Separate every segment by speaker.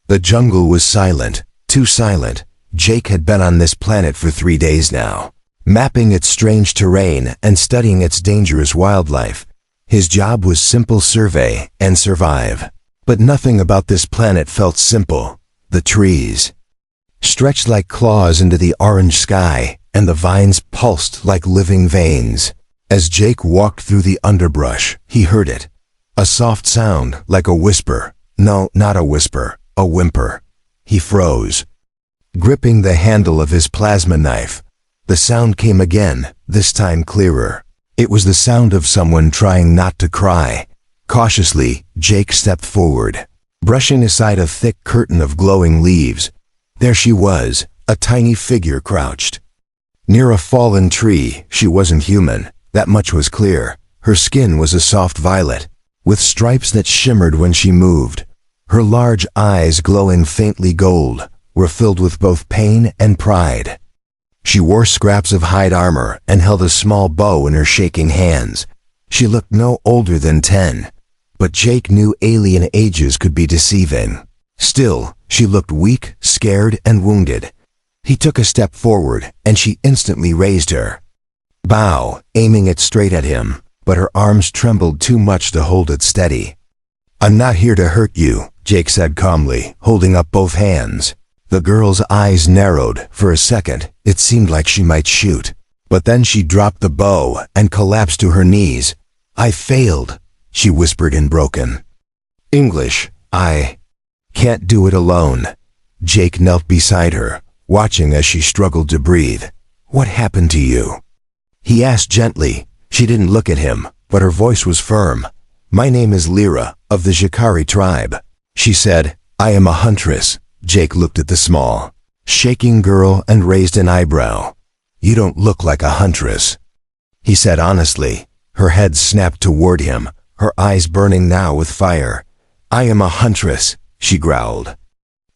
Speaker 1: The jungle was silent, too silent. Jake had been on this planet for 3 days now, mapping its strange terrain and studying its dangerous wildlife. His job was simple: survey and survive. But nothing about this planet felt simple. The trees stretched like claws into the orange sky, and the vines pulsed like living veins. As Jake walked through the underbrush, he heard it. A soft sound, like a whisper. No, not a whisper, a whimper. He froze, gripping the handle of his plasma knife. The sound came again, this time clearer. It was the sound of someone trying not to cry. Cautiously, Jake stepped forward, brushing aside a thick curtain of glowing leaves. There she was, a tiny figure crouched near a fallen tree. She wasn't human, that much was clear. Her skin was a soft violet, with stripes that shimmered when she moved. Her large eyes, glowing faintly gold, were filled with both pain and pride. She wore scraps of hide armor and held a small bow in her shaking hands. She looked no older than 10, but Jake knew alien ages could be deceiving. Still, she looked weak, scared, and wounded. He took a step forward, and she instantly raised her bow, aiming it straight at him, but her arms trembled too much to hold it steady. "I'm not here to hurt you," Jake said calmly, holding up both hands. The girl's eyes narrowed. For a second, it seemed like she might shoot. But then she dropped the bow and collapsed to her knees. "I failed," she whispered in broken English. "I can't do it alone." Jake knelt beside her, watching as she struggled to breathe. "What happened to you?" he asked gently. She didn't look at him, but her voice was firm. "My name is Lyra, of the Shikari tribe," she said. "I am a huntress." Jake looked at the small, shaking girl and raised an eyebrow. "You don't look like a huntress," he said honestly. Her head snapped toward him, her eyes burning now with fire. "I am a huntress," she growled.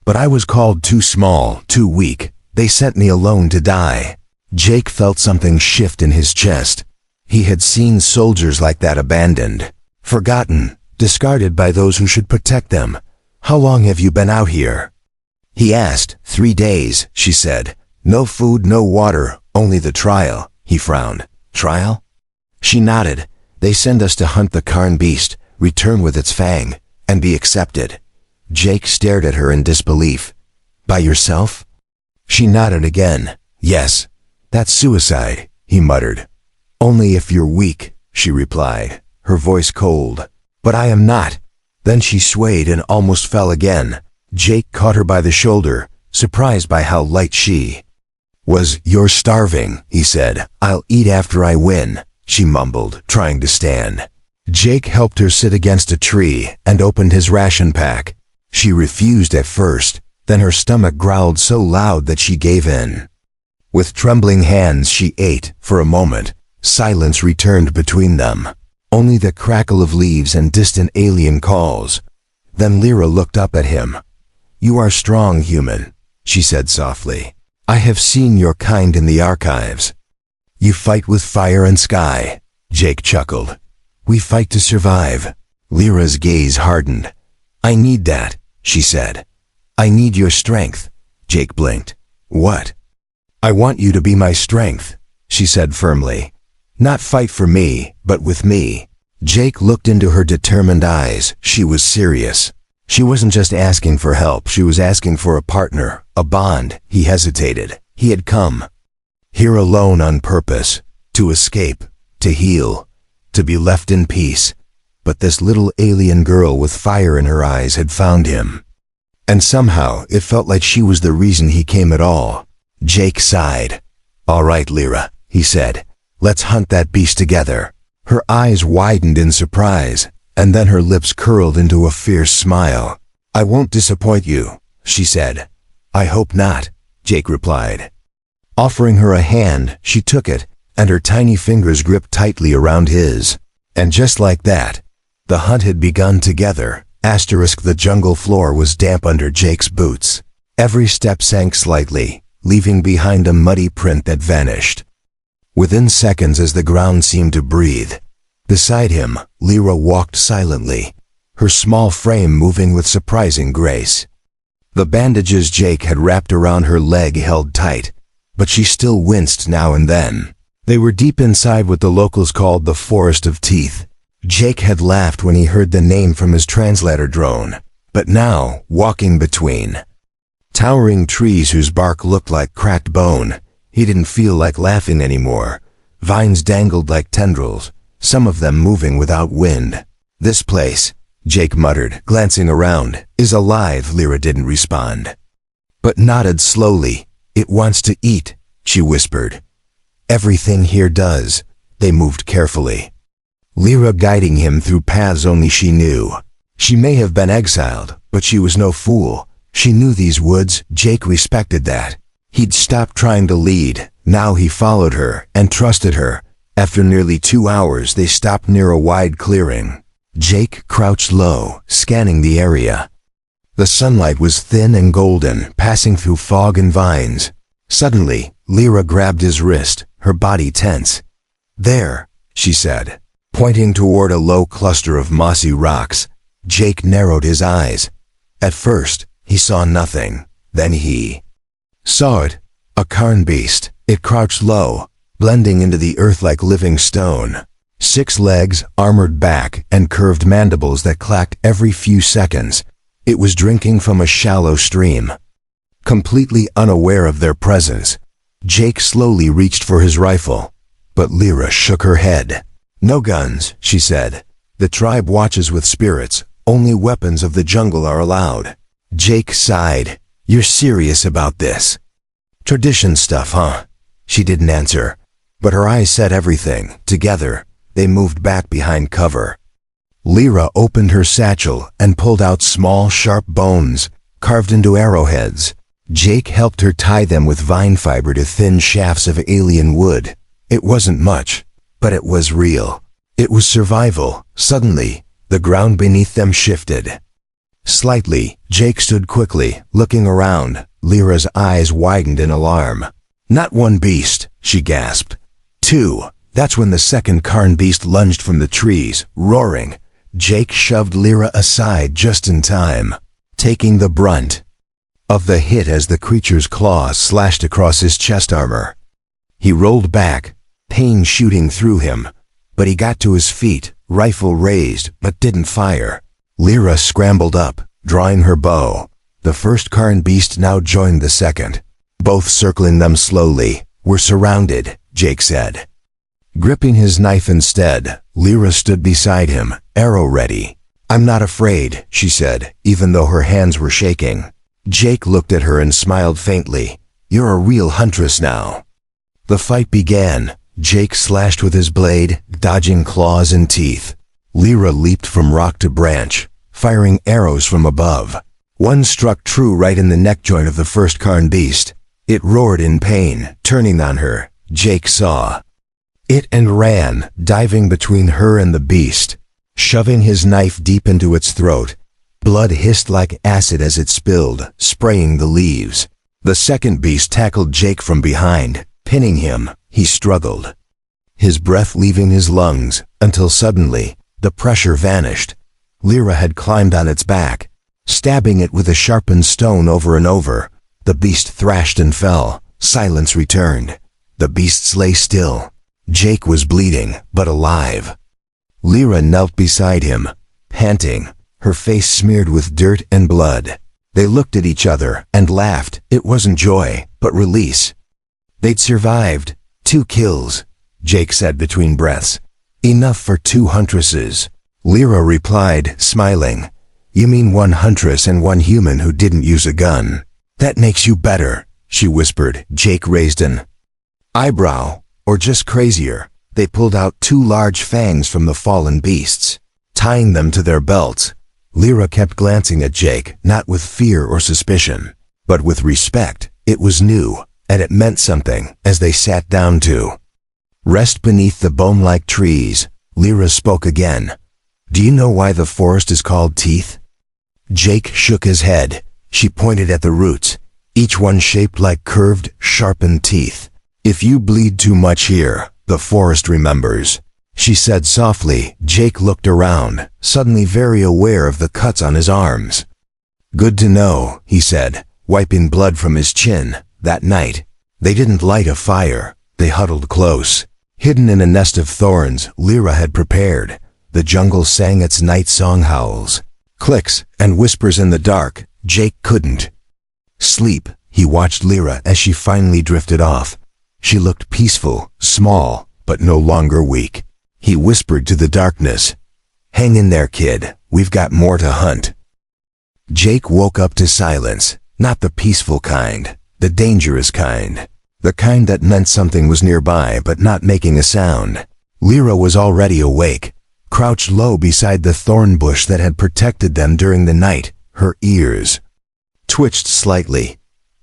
Speaker 1: "But I was called too small, too weak. They sent me alone to die." Jake felt something shift in his chest. He had seen soldiers like that, abandoned, forgotten, discarded by those who should protect them. "How long have you been out here?" he asked. 3 days, she said. "No food, no water, only the trial." He frowned. "Trial?" She nodded. "They send us to hunt the Karn beast, return with its fang, and be accepted." Jake stared at her in disbelief. "By yourself?" She nodded again. "Yes. That's suicide," he muttered. "Only if you're weak," she replied, her voice cold. "But I am not." Then she swayed and almost fell again. Jake caught her by the shoulder, surprised by how light she was. "You're starving," he said. "I'll eat after I win," she mumbled, trying to stand. Jake helped her sit against a tree and opened his ration pack. She refused at first, then her stomach growled so loud that she gave in. With trembling hands she ate. For a moment, silence returned between them. Only the crackle of leaves and distant alien calls. Then Lyra looked up at him. "You are strong, human," she said softly. "I have seen your kind in the archives. You fight with fire and sky." Jake chuckled. "We fight to survive." Lyra's gaze hardened. "I need that," she said. "I need your strength." Jake blinked. "What?" "I want you to be my strength," she said firmly. "Not fight for me, but with me." Jake looked into her determined eyes. She was serious. She wasn't just asking for help, she was asking for a partner, a bond. He hesitated. He had come here alone on purpose, to escape, to heal, to be left in peace. But this little alien girl with fire in her eyes had found him. And somehow it felt like she was the reason he came at all. Jake sighed. "All right, Lyra," he said. "Let's hunt that beast together." Her eyes widened in surprise, and then her lips curled into a fierce smile. "I won't disappoint you," she said. "I hope not," Jake replied. Offering her a hand, she took it, and her tiny fingers gripped tightly around his. And just like that, the hunt had begun together. The jungle floor was damp under Jake's boots. Every step sank slightly, leaving behind a muddy print that vanished within seconds as the ground seemed to breathe. Beside him, Lyra walked silently, her small frame moving with surprising grace. The bandages Jake had wrapped around her leg held tight, but she still winced now and then. They were deep inside what the locals called the Forest of Teeth. Jake had laughed when he heard the name from his translator drone, but now, walking between towering trees whose bark looked like cracked bone, he didn't feel like laughing anymore. Vines dangled like tendrils, some of them moving without wind. "This place," Jake muttered, glancing around, "is alive." Lyra didn't respond, but nodded slowly. "It wants to eat," she whispered. "Everything here does." They moved carefully, Lyra guiding him through paths only she knew. She may have been exiled, but she was no fool. She knew these woods. Jake respected that. He'd stopped trying to lead. Now he followed her and trusted her. After nearly 2 hours, they stopped near a wide clearing. Jake crouched low, scanning the area. The sunlight was thin and golden, passing through fog and vines. Suddenly, Lyra grabbed his wrist, her body tense. "There," she said, pointing toward a low cluster of mossy rocks. Jake narrowed his eyes. At first, he saw nothing. Then he saw it, a carn beast. It crouched low, blending into the earth like living stone. 6 legs, armored back, and curved mandibles that clacked every few seconds. It was drinking from a shallow stream. Completely unaware of their presence, Jake slowly reached for his rifle, but Lyra shook her head. "No guns," she said. "The tribe watches with spirits. Only weapons of the jungle are allowed." Jake sighed. "You're serious about this?" "Tradition stuff, huh?" She didn't answer, but her eyes said everything. Together, they moved back behind cover. Lyra opened her satchel and pulled out small, sharp bones, carved into arrowheads. Jake helped her tie them with vine fiber to thin shafts of alien wood. It wasn't much, but it was real. It was survival. Suddenly, the ground beneath them shifted slightly. Jake stood quickly, looking around. Lyra's eyes widened in alarm. "Not one beast," she gasped. "2. That's when the second carn beast lunged from the trees, roaring. Jake shoved Lyra aside just in time, taking the brunt of the hit as the creature's claws slashed across his chest armor. He rolled back, pain shooting through him, but he got to his feet, rifle raised, but didn't fire. Lyra scrambled up, drawing her bow. The first carn beast now joined the second, both circling them slowly. "We're surrounded," Jake said. Gripping his knife instead, Lyra stood beside him, arrow ready. "I'm not afraid," she said, even though her hands were shaking. Jake looked at her and smiled faintly. "You're a real huntress now." The fight began. Jake slashed with his blade, dodging claws and teeth. Lyra leaped from rock to branch, firing arrows from above. One struck true right in the neck joint of the first carn beast. It roared in pain, turning on her. Jake saw it and ran, diving between her and the beast, shoving his knife deep into its throat. Blood hissed like acid as it spilled, spraying the leaves. The second beast tackled Jake from behind, pinning him. He struggled, his breath leaving his lungs, until suddenly, the pressure vanished. Lyra had climbed on its back, stabbing it with a sharpened stone over and over. The beast thrashed and fell. Silence returned. The beasts lay still. Jake was bleeding, but alive. Lyra knelt beside him, panting, her face smeared with dirt and blood. They looked at each other and laughed. It wasn't joy, but release. They'd survived. 2 kills, Jake said between breaths. "Enough for 2 huntresses." Lyra replied, smiling. "You mean 1 huntress and 1 human who didn't use a gun. That makes you better," she whispered. Jake raised an eyebrow. "Or just crazier." They pulled out 2 large fangs from the fallen beasts, tying them to their belts. Lyra kept glancing at Jake, not with fear or suspicion, but with respect. It was new, and it meant something. As they sat down to rest beneath the bone-like trees, Lyra spoke again. "Do you know why the forest is called Teeth?" Jake shook his head. She pointed at the roots, each one shaped like curved, sharpened teeth. "If you bleed too much here, the forest remembers," she said softly. Jake looked around, suddenly very aware of the cuts on his arms. Good to know, he said, wiping blood from his chin. That night, they didn't light a fire. They huddled close. Hidden in a nest of thorns Lyra had prepared, the jungle sang its night song howls. Clicks and whispers in the dark. Jake couldn't sleep. He watched Lyra as she finally drifted off. She looked peaceful, small, but no longer weak. He whispered to the darkness, "Hang in there, kid. We've got more to hunt." Jake woke up to silence, not the peaceful kind, the dangerous kind. The kind that meant something was nearby but not making a sound. Lyra was already awake, crouched low beside the thorn bush that had protected them during the night. Her ears twitched slightly,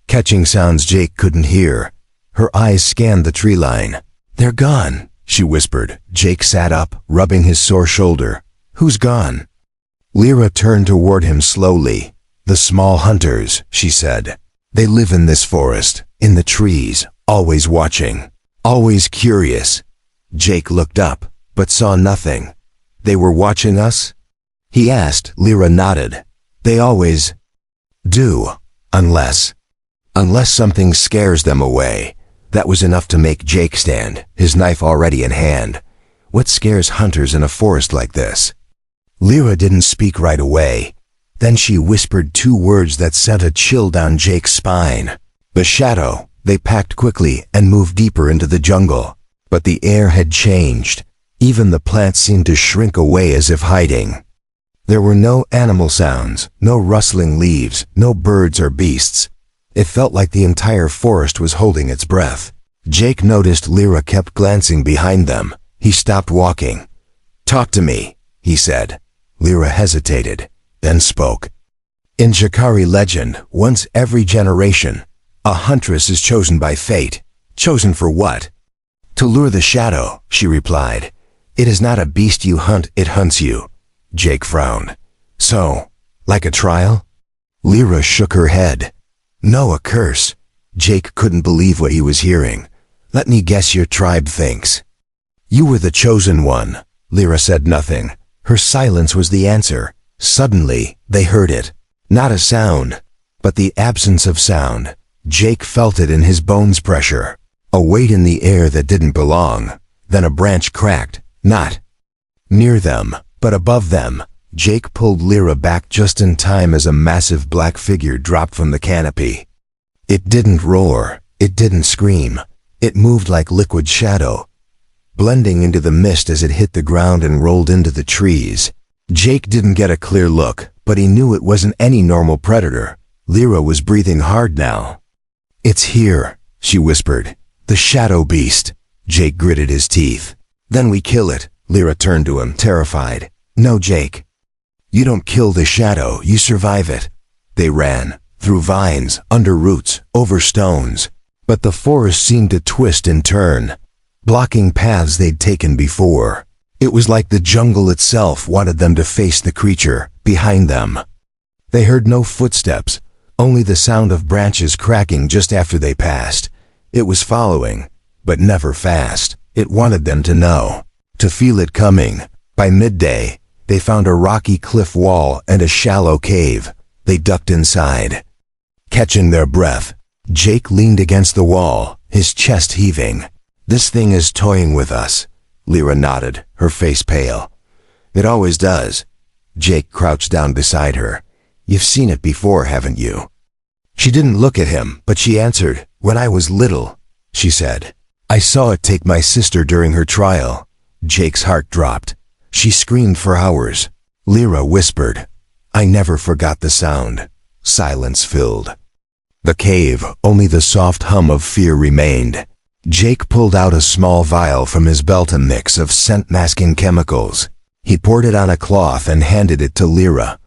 Speaker 1: catching sounds Jake couldn't hear. Her eyes scanned the tree line. "They're gone," she whispered. Jake sat up, rubbing his sore shoulder. "Who's gone?" Lyra turned toward him slowly. "The small hunters," she said. "They live in this forest, in the trees, always watching, always curious." Jake looked up, but saw nothing. "They were watching us?" he asked. Lyra nodded. "They always do, unless something scares them away." That was enough to make Jake stand, his knife already in hand. What scares hunters in a forest like this? Lyra didn't speak right away. Then she whispered two words that sent a chill down Jake's spine. "The shadow." They packed quickly and moved deeper into the jungle. But the air had changed. Even the plants seemed to shrink away as if hiding. There were no animal sounds, no rustling leaves, no birds or beasts. It felt like the entire forest was holding its breath. Jake noticed Lyra kept glancing behind them. He stopped walking. "Talk to me," he said. Lyra hesitated, then spoke. "In Shikari legend, once every generation, a huntress is chosen by fate. Chosen for what?" "To lure the shadow," she replied. "It is not a beast you hunt, it hunts you." Jake frowned. "So, like a trial?" Lyra shook her head. "No, a curse." Jake couldn't believe what he was hearing. "Let me guess your tribe thinks." "You were the chosen one." Lyra said nothing. Her silence was the answer. Suddenly, they heard it. Not a sound, but the absence of sound. Jake felt it in his bones pressure. A weight in the air that didn't belong. Then a branch cracked, not near them, but above them. Jake pulled Lyra back just in time as a massive black figure dropped from the canopy. It didn't roar, it didn't scream. It moved like liquid shadow, blending into the mist as it hit the ground and rolled into the trees. Jake didn't get a clear look, but he knew it wasn't any normal predator. Lyra was breathing hard now. "It's here," she whispered. "The shadow beast." Jake gritted his teeth. "Then we kill it." Lyra turned to him, terrified. "No, Jake. You don't kill the shadow, you survive it." They ran, through vines, under roots, over stones. But the forest seemed to twist and turn, blocking paths they'd taken before. It was like the jungle itself wanted them to face the creature behind them. They heard no footsteps, only the sound of branches cracking just after they passed. It was following, but never fast. It wanted them to know, to feel it coming. By midday, they found a rocky cliff wall and a shallow cave. They ducked inside. Catching their breath, Jake leaned against the wall, his chest heaving. "This thing is toying with us." Lyra nodded, her face pale. "It always does." Jake crouched down beside her. "You've seen it before, haven't you?" She didn't look at him, but she answered. "When I was little," she said. "I saw it take my sister during her trial." Jake's heart dropped. She screamed for hours. Lyra whispered. "I never forgot the sound." Silence filled the cave. Only the soft hum of fear remained. Jake pulled out a small vial from his belt, a mix of scent-masking chemicals. He poured it on a cloth and handed it to Lyra.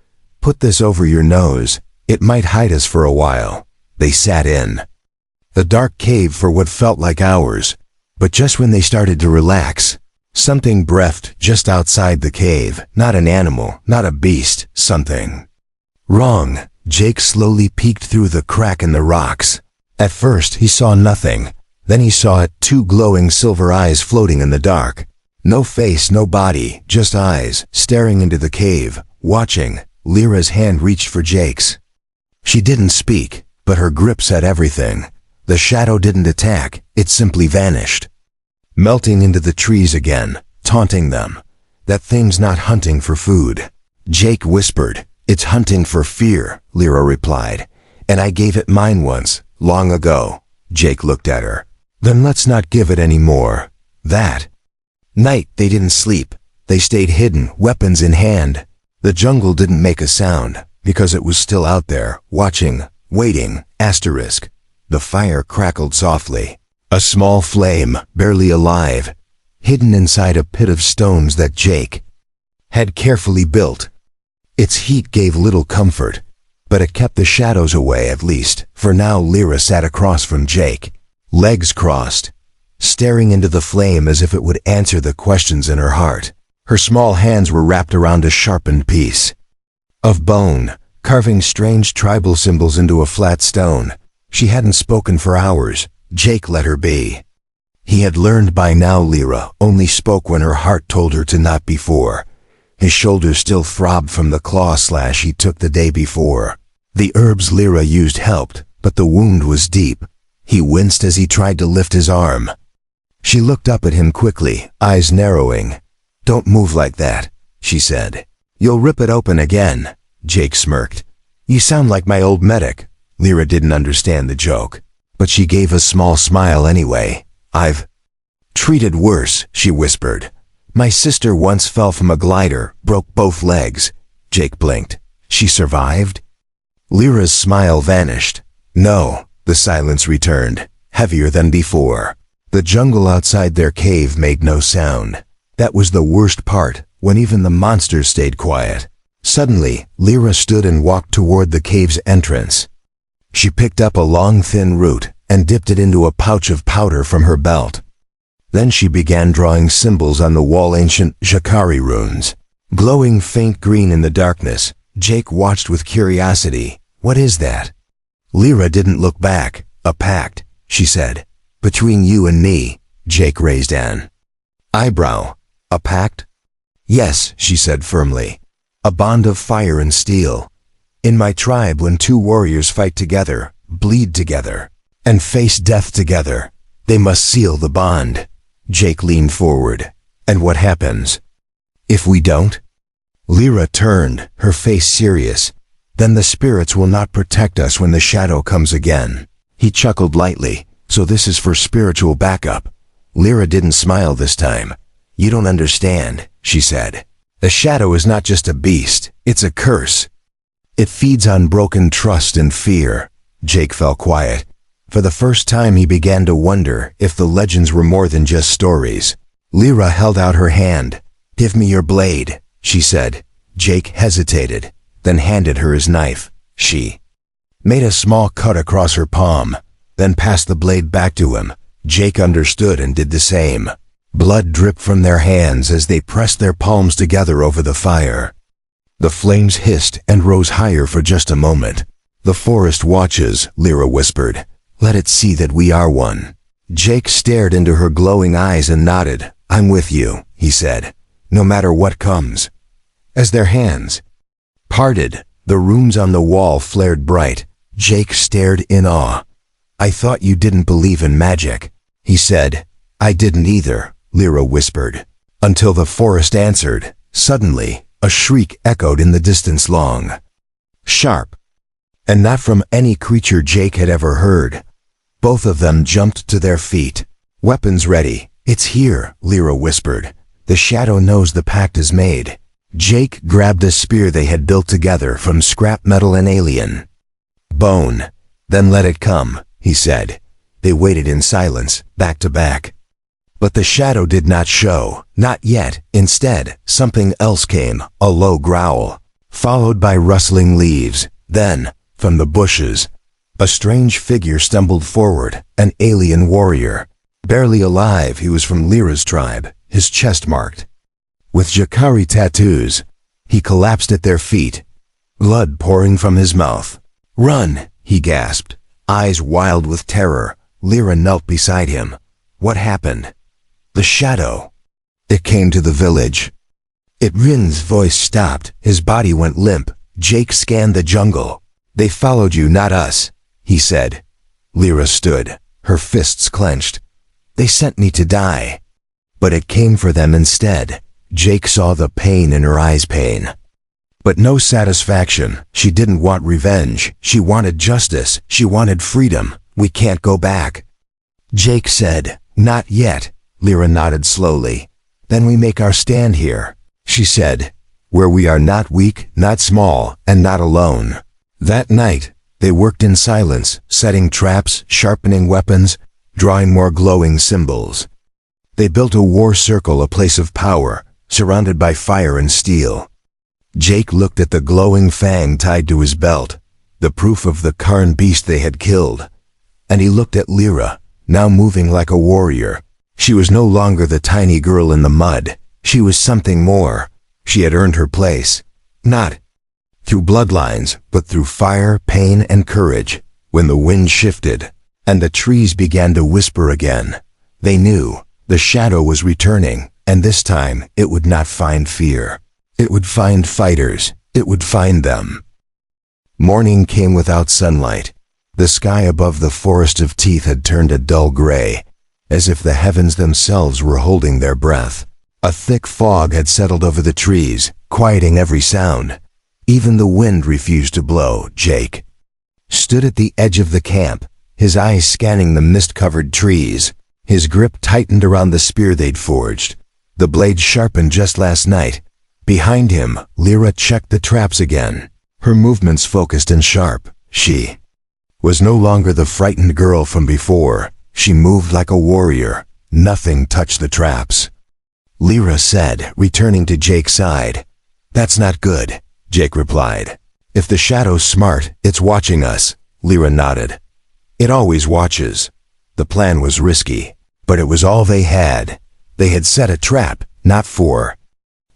Speaker 1: "Put this over your nose. It might hide us for a while." They sat in the dark cave for what felt like hours. But just when they started to relax, something breathed just outside the cave. Not an animal, not a beast, something wrong. Jake slowly peeked through the crack in the rocks. At first, he saw nothing. Then he saw it, two glowing silver eyes floating in the dark. No face, no body, just eyes, staring into the cave, watching. Lyra's hand reached for Jake's. She didn't speak, but her grip said everything. The shadow didn't attack, it simply vanished, melting into the trees again, taunting them. That thing's not hunting for food. Jake whispered. It's hunting for fear, Lyra replied. And I gave it mine once, long ago. Jake looked at her. Then let's not give it any more. That night they didn't sleep. They stayed hidden, weapons in hand. The jungle didn't make a sound, because it was still out there, watching, waiting, asterisk. The fire crackled softly. A small flame, barely alive, hidden inside a pit of stones that Jake had carefully built. Its heat gave little comfort, but it kept the shadows away at least. For now Lyra sat across from Jake, legs crossed, staring into the flame as if it would answer the questions in her heart. Her small hands were wrapped around a sharpened piece of bone, carving strange tribal symbols into a flat stone. She hadn't spoken for hours. Jake let her be. He had learned by now Lyra only spoke when her heart told her to, not before. His shoulders still throbbed from the claw slash he took the day before. The herbs Lyra used helped, but the wound was deep. He winced as he tried to lift his arm. She looked up at him quickly, eyes narrowing. Don't move like that, she said. You'll rip it open again. Jake smirked. You sound like my old medic. Lyra didn't understand the joke, but she gave a small smile anyway. I've treated worse, she whispered. My sister once fell from a glider, broke both legs. Jake blinked. She survived? Lyra's smile vanished. No, the silence returned, heavier than before. The jungle outside their cave made no sound. That was the worst part, when even the monsters stayed quiet. Suddenly, Lyra stood and walked toward the cave's entrance. She picked up a long thin root and dipped it into a pouch of powder from her belt. Then she began drawing symbols on the wall, ancient Jakari runes, glowing faint green in the darkness. Jake watched with curiosity. What is that? Lyra didn't look back. A pact, she said. Between you and me. Jake raised an eyebrow. A pact? Yes, she said firmly. A bond of fire and steel. In my tribe, when two warriors fight together, bleed together, and face death together, they must seal the bond. Jake leaned forward. And what happens if we don't? Lyra turned, her face serious. Then the spirits will not protect us when the shadow comes again. He chuckled lightly. So this is for spiritual backup. Lyra didn't smile this time. You don't understand, she said. The shadow is not just a beast, it's a curse. It feeds on broken trust and fear. Jake fell quiet. For the first time he began to wonder if the legends were more than just stories. Lyra held out her hand. Give me your blade, she said. Jake hesitated, then handed her his knife. She made a small cut across her palm, then passed the blade back to him. Jake understood and did the same. Blood dripped from their hands as they pressed their palms together over the fire. The flames hissed and rose higher for just a moment. The forest watches, Lyra whispered. Let it see that we are one. Jake stared into her glowing eyes and nodded. I'm with you, he said, no matter what comes. As their hands parted, the runes on the wall flared bright. Jake stared in awe. I thought you didn't believe in magic, he said. I didn't either, Lyra whispered, until the forest answered. Suddenly, a shriek echoed in the distance, long, sharp, and not from any creature Jake had ever heard. Both of them jumped to their feet. Weapons ready. It's here, Lyra whispered. The shadow knows the pact is made. Jake grabbed a spear they had built together from scrap metal and alien bone. Then let it come, he said. They waited in silence, back to back. But the shadow did not show, not yet. Instead, something else came, a low growl, followed by rustling leaves. Then, from the bushes, a strange figure stumbled forward, an alien warrior. Barely alive, he was from Lyra's tribe, his chest marked with Jakari tattoos. He collapsed at their feet, blood pouring from his mouth. Run, he gasped, eyes wild with terror. Lyra knelt beside him. What happened? The shadow. It came to the village. Rin's voice stopped. His body went limp. Jake scanned the jungle. They followed you, not us, he said. Lyra stood, her fists clenched. They sent me to die. But it came for them instead. Jake saw the pain in her eyes, pain. But no satisfaction. She didn't want revenge. She wanted justice. She wanted freedom. We can't go back. Jake said, not yet. Lyra nodded slowly. Then we make our stand here, she said, where we are not weak, not small, and not alone. That night, they worked in silence, setting traps, sharpening weapons, drawing more glowing symbols. They built a war circle, a place of power, surrounded by fire and steel. Jake looked at the glowing fang tied to his belt, the proof of the Karn beast they had killed. And he looked at Lyra, now moving like a warrior. She was no longer the tiny girl in the mud. She was something more. She had earned her place. Not through bloodlines, but through fire, pain, and courage. When the wind shifted, and the trees began to whisper again, they knew the shadow was returning, and this time it would not find fear. It would find fighters. It would find them. Morning came without sunlight. The sky above the forest of teeth had turned a dull gray, as if the heavens themselves were holding their breath. A thick fog had settled over the trees, quieting every sound. Even the wind refused to blow. Jake stood at the edge of the camp, his eyes scanning the mist-covered trees. His grip tightened around the spear they'd forged, the blade sharpened just last night. Behind him, Lyra checked the traps again, her movements focused and sharp. She was no longer the frightened girl from before. She moved like a warrior. Nothing touched the traps. Lyra said, returning to Jake's side. That's not good, Jake replied. If the shadow's smart, it's watching us. Lyra nodded. It always watches. The plan was risky, but it was all they had. They had set a trap, not for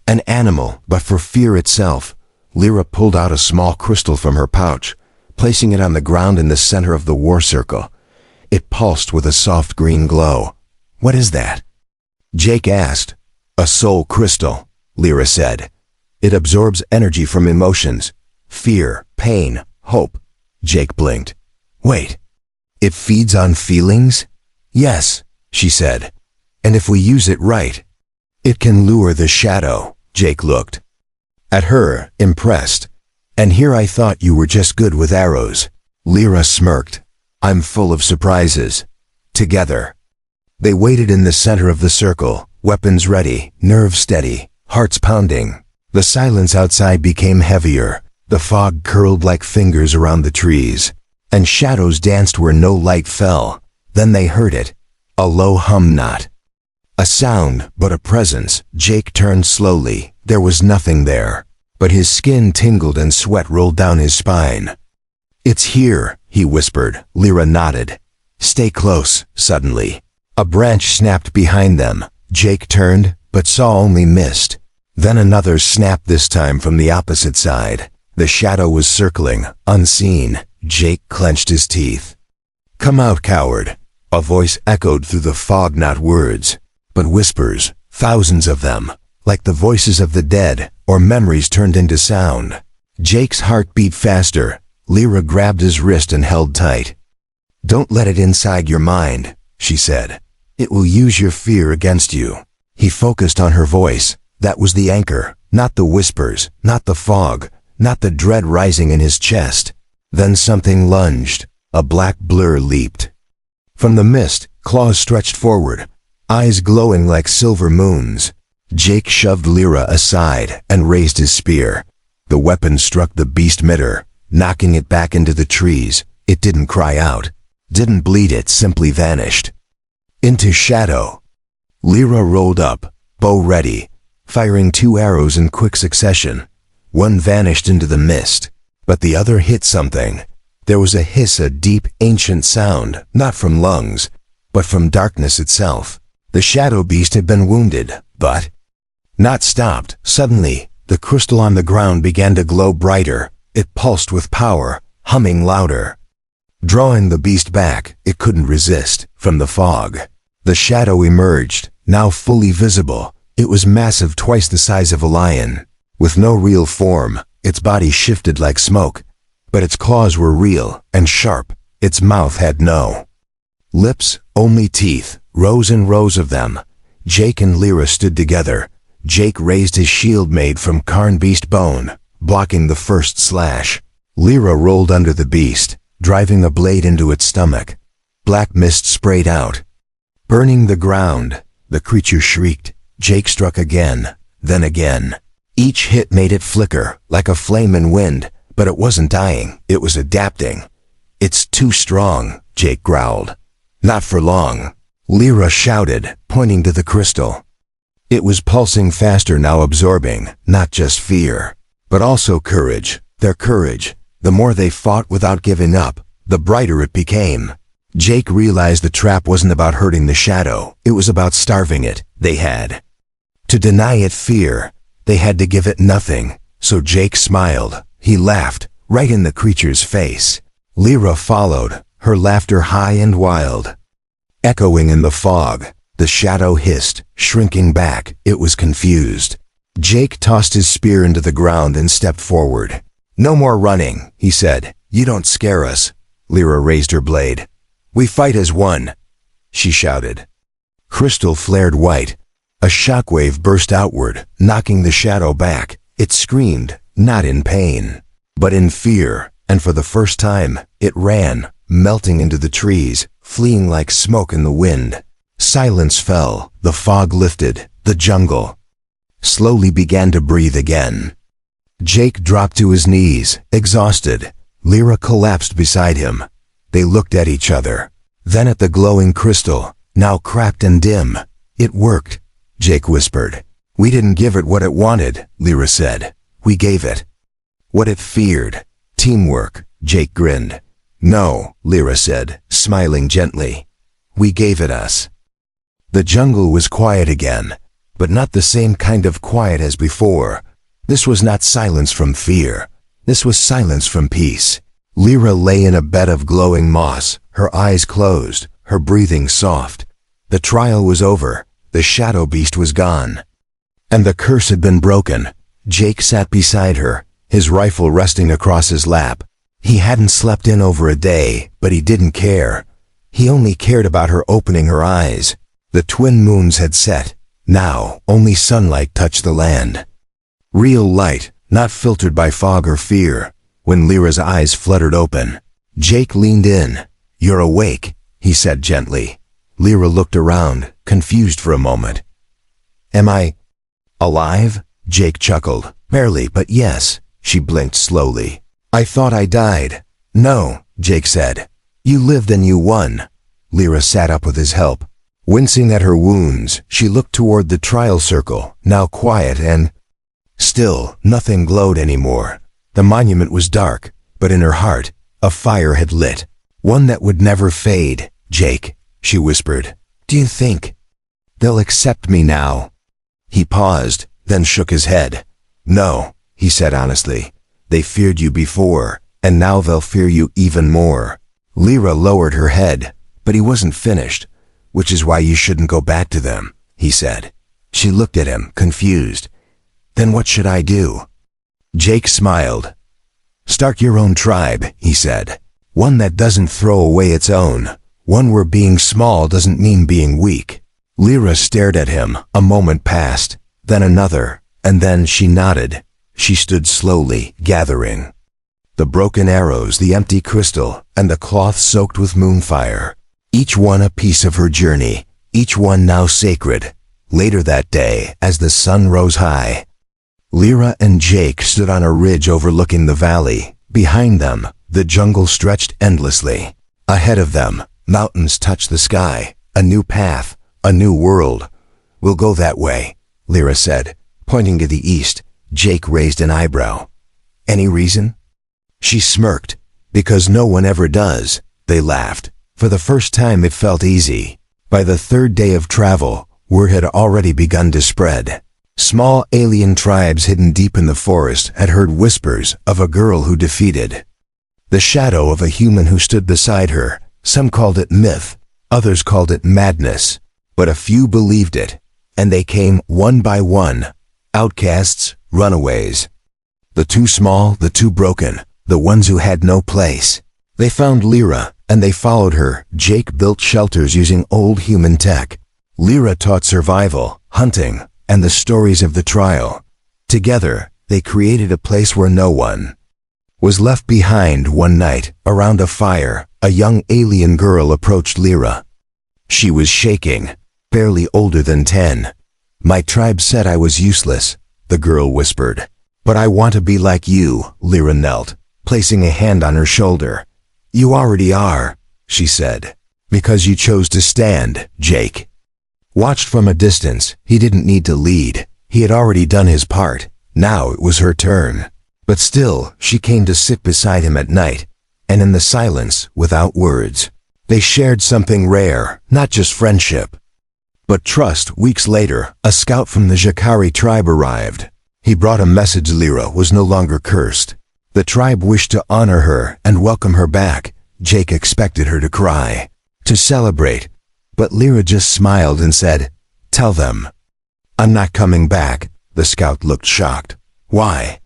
Speaker 1: an animal, but for fear itself. Lyra pulled out a small crystal from her pouch, placing it on the ground in the center of the war circle. It pulsed with a soft green glow. What is that? Jake asked. A soul crystal, Lyra said. It absorbs energy from emotions. Fear, pain, hope. Jake blinked. Wait. It feeds on feelings? Yes, she said. And if we use it right, it can lure the shadow. Jake looked at her, impressed. And here I thought you were just good with arrows. Lyra smirked. I'm full of surprises. Together. They waited in the center of the circle, weapons ready, nerves steady, hearts pounding. The silence outside became heavier. The fog curled like fingers around the trees, and shadows danced where no light fell. Then they heard it. A low hum, not a sound, but a presence. Jake turned slowly. There was nothing there, but his skin tingled and sweat rolled down his spine. It's here, he whispered. Lyra nodded. Stay close. Suddenly, a branch snapped behind them. Jake turned, but saw only mist. Then another snapped, this time from the opposite side. The shadow was circling, unseen. Jake clenched his teeth. Come out, coward. A voice echoed through the fog, not words, but whispers, thousands of them, like the voices of the dead, or memories turned into sound. Jake's heart beat faster. Lyra grabbed his wrist and held tight. Don't let it inside your mind, she said. It will use your fear against you. He focused on her voice. That was the anchor, not the whispers, not the fog, not the dread rising in his chest. Then something lunged. A black blur leaped from the mist, claws stretched forward, eyes glowing like silver moons. Jake shoved Lyra aside and raised his spear. The weapon struck the beast midder, knocking it back into the trees. It didn't cry out, didn't bleed, it simply vanished into shadow. Lyra rolled up, bow ready, firing 2 arrows in quick succession. One vanished into the mist, but the other hit something. There was a hiss, a deep, ancient sound, not from lungs, but from darkness itself. The shadow beast had been wounded, but not stopped. Suddenly, the crystal on the ground began to glow brighter. It pulsed with power, humming louder. Drawing the beast back, it couldn't resist. From the fog, the shadow emerged, now fully visible. It was massive, twice the size of a lion. With no real form, its body shifted like smoke, but its claws were real and sharp. Its mouth had no lips, only teeth, rows and rows of them. Jake and Lyra stood together. Jake raised his shield made from carn beast bone, blocking the first slash. Lyra rolled under the beast, driving the blade into its stomach. Black mist sprayed out, burning the ground. The creature shrieked. Jake struck again, then again. Each hit made it flicker, like a flame in wind, but it wasn't dying, it was adapting. "It's too strong," Jake growled. "Not for long," Lyra shouted, pointing to the crystal. It was pulsing faster now, absorbing, not just fear, but also courage. Their courage. The more they fought without giving up, the brighter it became. Jake realized the trap wasn't about hurting the shadow, it was about starving it. They had to deny it fear. They had to give it nothing. So Jake smiled. He laughed, right in the creature's face. Lyra followed, her laughter high and wild, echoing in the fog. The shadow hissed, shrinking back. It was confused. Jake tossed his spear into the ground and stepped forward. "No more running," he said. "You don't scare us." Lyra raised her blade. "We fight as one," she shouted. Crystal flared white. A shockwave burst outward, knocking the shadow back. It screamed, not in pain, but in fear, and for the first time, it ran, melting into the trees, fleeing like smoke in the wind. Silence fell, the fog lifted, the jungle slowly began to breathe again. Jake dropped to his knees, exhausted. Lyra collapsed beside him. They looked at each other, then at the glowing crystal, now cracked and dim. "It worked," Jake whispered. "We didn't give it what it wanted," Lyra said. "We gave it what it feared." "Teamwork," Jake grinned. "No," Lyra said, smiling gently. "We gave it us." The jungle was quiet again, but not the same kind of quiet as before. This was not silence from fear. This was silence from peace. Lyra lay in a bed of glowing moss, her eyes closed, her breathing soft. The trial was over. The shadow beast was gone, and the curse had been broken. Jake sat beside her, his rifle resting across his lap. He hadn't slept in over a day, but he didn't care. He only cared about her opening her eyes. The twin moons had set. Now, only sunlight touched the land. Real light, not filtered by fog or fear. When Lyra's eyes fluttered open, Jake leaned in. "You're awake," he said gently. Lyra looked around, confused for a moment. "Am I alive?" Jake chuckled. "Barely, but yes." She blinked slowly. "I thought I died." "No," Jake said. "You lived and you won." Lyra sat up with his help. Wincing at her wounds, she looked toward the trial circle, now quiet and still. Nothing glowed anymore. The monument was dark, but in her heart, a fire had lit. "One that would never fade." "Jake," she whispered, "do you think they'll accept me now?" He paused, then shook his head. "No," he said honestly. "They feared you before, and now they'll fear you even more." Lyra lowered her head, but he wasn't finished. "Which is why you shouldn't go back to them," he said. She looked at him, confused. "Then what should I do?" Jake smiled. "Start your own tribe," he said. "One that doesn't throw away its own. One where being small doesn't mean being weak." Lyra stared at him. A moment passed, then another, and then she nodded. She stood slowly, gathering the broken arrows, the empty crystal, and the cloth soaked with moonfire. Each one a piece of her journey, each one now sacred. Later that day, as the sun rose high, Lyra and Jake stood on a ridge overlooking the valley. Behind them, the jungle stretched endlessly. Ahead of them, mountains touched the sky. A new path, a new world. "We'll go that way," Lyra said, pointing to the east. Jake raised an eyebrow. "Any reason?" She smirked. "Because no one ever does." They laughed. For the first time it felt easy. By the third day of travel, word had already begun to spread. Small alien tribes hidden deep in the forest had heard whispers of a girl who defeated the shadow of a human who stood beside her. Some called it myth, others called it madness, but a few believed it, and they came one by one. Outcasts, runaways, the too small, the too broken, the ones who had no place. They found Lyra, and they followed her. Jake built shelters using old human tech. Lyra taught survival, hunting, and the stories of the trial. Together, they created a place where no one was left behind. One night, around a fire, a young alien girl approached Lyra. She was shaking, barely older than 10. "My tribe said I was useless," the girl whispered. "But I want to be like you." Lyra knelt, placing a hand on her shoulder. "You already are," she said, "because you chose to stand." Jake watched from a distance. He didn't need to lead. He had already done his part. Now it was her turn. But still, she came to sit beside him at night, and in the silence, without words, they shared something rare, not just friendship, but trust. Weeks later, a scout from the Jakari tribe arrived. He brought a message. Lyra was no longer cursed. The tribe wished to honor her and welcome her back. Jake expected her to cry, to celebrate, but Lyra just smiled and said, "Tell them I'm not coming back." The scout looked shocked. "Why?"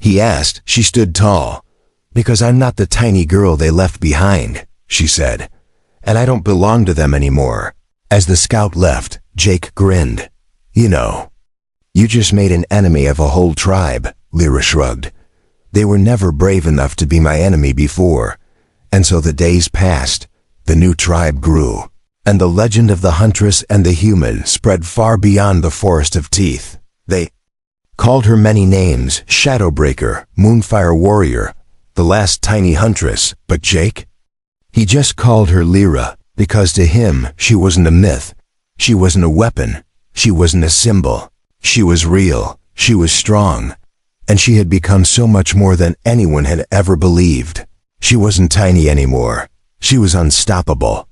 Speaker 1: he asked. She stood tall. "Because I'm not the tiny girl they left behind," she said, "and I don't belong to them anymore." As the scout left, Jake grinned. "You know, you just made an enemy of a whole tribe." Lyra shrugged. "They were never brave enough to be my enemy before." And so the days passed. The new tribe grew, and the legend of the Huntress and the human spread far beyond the forest of teeth. They called her many names: Shadowbreaker, Moonfire Warrior, the last tiny Huntress. But Jake? He just called her Lyra, because to him she wasn't a myth. She wasn't a weapon. She wasn't a symbol. She was real. She was strong. And she had become so much more than anyone had ever believed. She wasn't tiny anymore. She was unstoppable.